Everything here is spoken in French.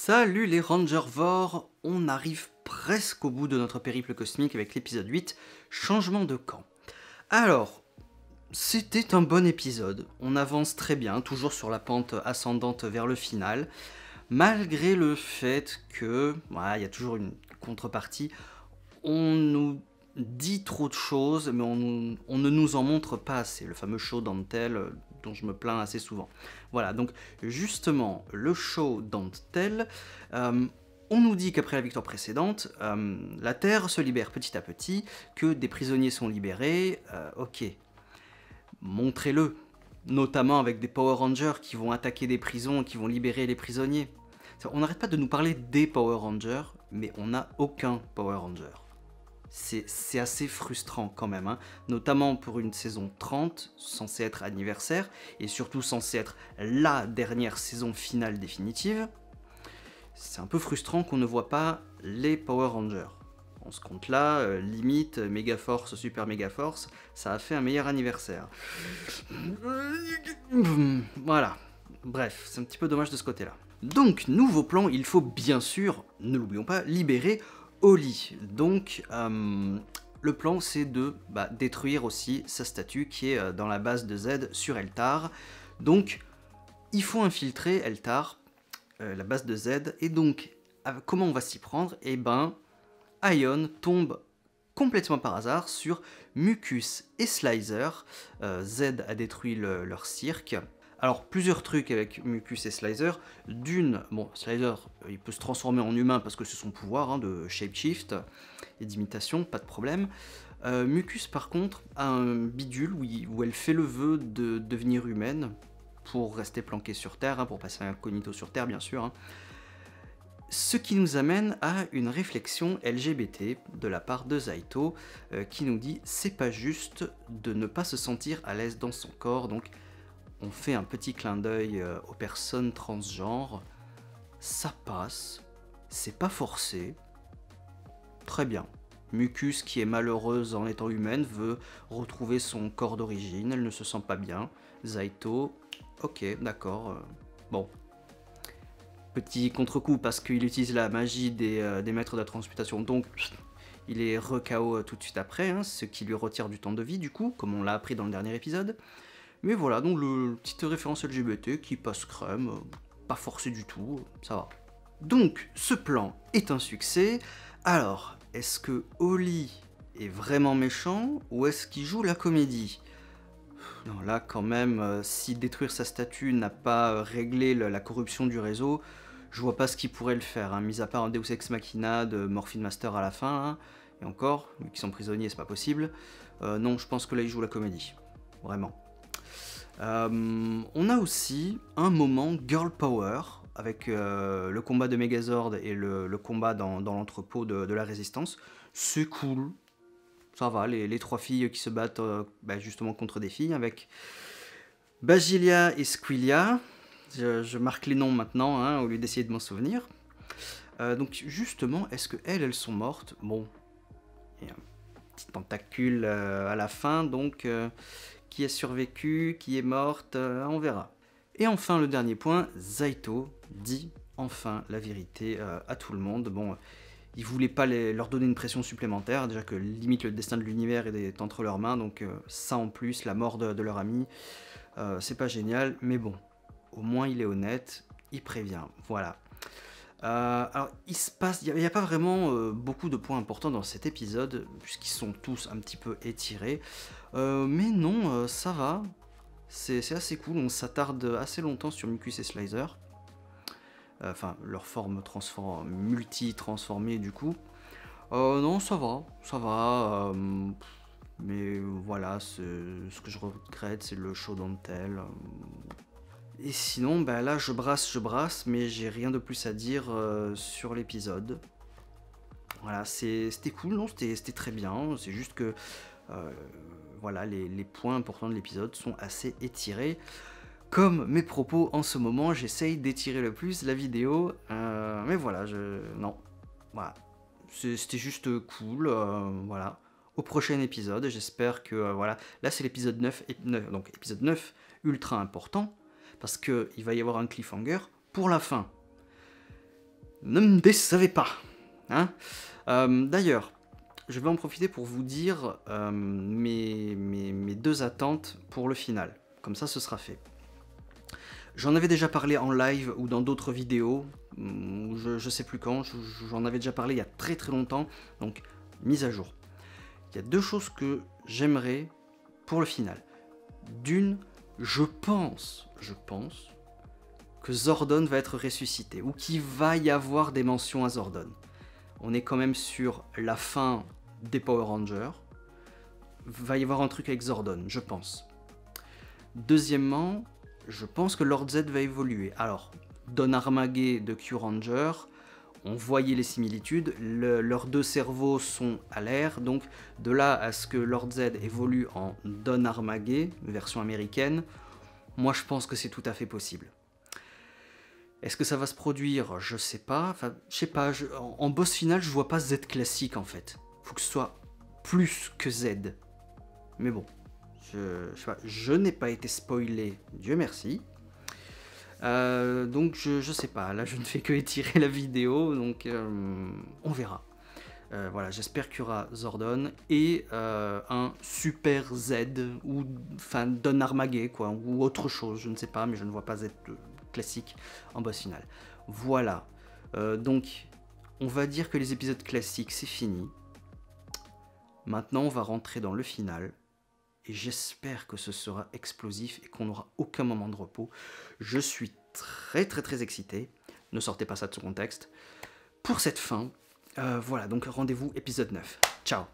Salut les Rangervores, on arrive presque au bout de notre périple cosmique avec l'épisode 8, Changement de camp. Alors, c'était un bon épisode, on avance très bien, toujours sur la pente ascendante vers le final, malgré le fait que, voilà, il y a toujours une contrepartie, on nous dit trop de choses, mais on ne nous en montre pas assez, le fameux show Dantel dont je me plains assez souvent. Voilà, donc justement, le show Dantel, on nous dit qu'après la victoire précédente, la Terre se libère petit à petit, que des prisonniers sont libérés, ok, montrez-le, notamment avec des Power Rangers qui vont attaquer des prisons, qui vont libérer les prisonniers. On n'arrête pas de nous parler des Power Rangers, mais on n'a aucun Power Ranger. C'est assez frustrant quand même, hein, notamment pour une saison 30, censée être anniversaire, et surtout censée être la dernière saison finale définitive. C'est un peu frustrant qu'on ne voit pas les Power Rangers. On se compte là, limite, Megaforce, Super Megaforce, ça a fait un meilleur anniversaire. Voilà, bref, c'est un petit peu dommage de ce côté-là. Donc, nouveau plan, il faut bien sûr, ne l'oublions pas, libérer Oli. Donc, le plan, c'est de détruire aussi sa statue qui est dans la base de Z sur Eltar. Donc, il faut infiltrer Eltar, la base de Z. Et donc, comment on va s'y prendre? Eh ben, Aion tombe complètement par hasard sur Mucus et Slicer. Z a détruit leur cirque. Alors, plusieurs trucs avec Mucus et Slicer. D'une, bon, Slicer, il peut se transformer en humain parce que c'est son pouvoir hein, de shapeshift et d'imitation, pas de problème. Mucus, par contre, a un bidule où elle fait le vœu de devenir humaine pour rester planquée sur Terre, hein, pour passer incognito sur Terre, bien sûr. Hein. Ce qui nous amène à une réflexion LGBT de la part de Zaito, qui nous dit « c'est pas juste de ne pas se sentir à l'aise dans son corps », donc on fait un petit clin d'œil aux personnes transgenres, ça passe, c'est pas forcé, très bien. Mucus, qui est malheureuse en étant humaine, veut retrouver son corps d'origine, elle ne se sent pas bien. Zaito, ok, d'accord, bon. Petit contre-coup parce qu'il utilise la magie des maîtres de la transmutation, donc il est re-KO tout de suite après, hein, ce qui lui retire du temps de vie du coup, comme on l'a appris dans le dernier épisode. Mais voilà, donc petite référence LGBT qui passe crème, pas forcé du tout, ça va. Donc, ce plan est un succès. Alors, est-ce que Oli est vraiment méchant ou est-ce qu'il joue la comédie? Non, là, quand même, si détruire sa statue n'a pas réglé la corruption du réseau, je vois pas ce qui pourrait le faire, hein, mis à part un Deus Ex Machina de Morphine Master à la fin, hein, et encore, vu qu'ils sont prisonniers, c'est pas possible. Non, je pense que là, il joue la comédie, vraiment. On a aussi un moment Girl Power avec le combat de Megazord et le combat dans l'entrepôt de la Résistance. C'est cool, ça va, les trois filles qui se battent justement contre des filles avec Bagilia et Squilia. Je marque les noms maintenant hein, au lieu d'essayer de m'en souvenir. Donc justement, est-ce qu'elles sont mortes? Bon, il y a un petit tentacule à la fin, donc... qui a survécu, qui est morte, on verra. Et enfin, le dernier point, Zaito dit enfin la vérité à tout le monde. Bon, il voulait pas leur donner une pression supplémentaire, déjà que limite le destin de l'univers est entre leurs mains, donc ça en plus, la mort de leur ami, c'est pas génial, mais bon, au moins il est honnête, il prévient, voilà. Alors, il n'y a pas vraiment beaucoup de points importants dans cet épisode, puisqu'ils sont tous un petit peu étirés. Mais non, ça va. C'est assez cool, on s'attarde assez longtemps sur Mucus et Slicer. Enfin, leur forme multi-transformée du coup. Non, ça va. Mais voilà, ce que je regrette, c'est le show Dantel. Et sinon, là, je brasse, mais j'ai rien de plus à dire sur l'épisode. Voilà, c'était cool, non, c'était très bien. C'est juste que, voilà, les points importants de l'épisode sont assez étirés. Comme mes propos en ce moment, j'essaye d'étirer le plus la vidéo. Mais voilà, non. Voilà, c'était juste cool, voilà. Au prochain épisode, j'espère que, voilà. Là, c'est l'épisode 9, donc épisode 9, ultra important. Parce qu'il va y avoir un cliffhanger pour la fin. Ne me décevez pas, hein. D'ailleurs, je vais en profiter pour vous dire mes deux attentes pour le final. Comme ça, ce sera fait. J'en avais déjà parlé en live ou dans d'autres vidéos, je sais plus quand, j'en avais déjà parlé il y a très très longtemps, donc mise à jour. Il y a deux choses que j'aimerais pour le final. D'une, je pense que Zordon va être ressuscité, ou qu'il va y avoir des mentions à Zordon. On est quand même sur la fin des Power Rangers. Va y avoir un truc avec Zordon, je pense. Deuxièmement, je pense que Lord Z va évoluer. Alors, Don Armaguet de Q-Ranger, on voyait les similitudes, leurs deux cerveaux sont à l'air, donc de là à ce que Lord Z évolue en Don Armaguet, version américaine, moi je pense que c'est tout à fait possible. Est-ce que ça va se produire? Je sais pas. Enfin, je sais pas. En boss final, je vois pas Z classique en fait. Faut que ce soit plus que Z. Mais bon, je sais pas. Je n'ai pas été spoilé, Dieu merci. Donc je sais pas. Là, je ne fais que étirer la vidéo, donc on verra. Voilà, j'espère qu'il y aura Zordon et un Super Z ou enfin Don Armaguet quoi, ou autre chose. Je ne sais pas, mais je ne vois pas Z classique en boss final. Voilà. Donc, on va dire que les épisodes classiques, c'est fini. Maintenant, on va rentrer dans le final. Et j'espère que ce sera explosif et qu'on n'aura aucun moment de repos. Je suis très très très excité. Ne sortez pas ça de son contexte. Pour cette fin, voilà, donc rendez-vous épisode 9. Ciao.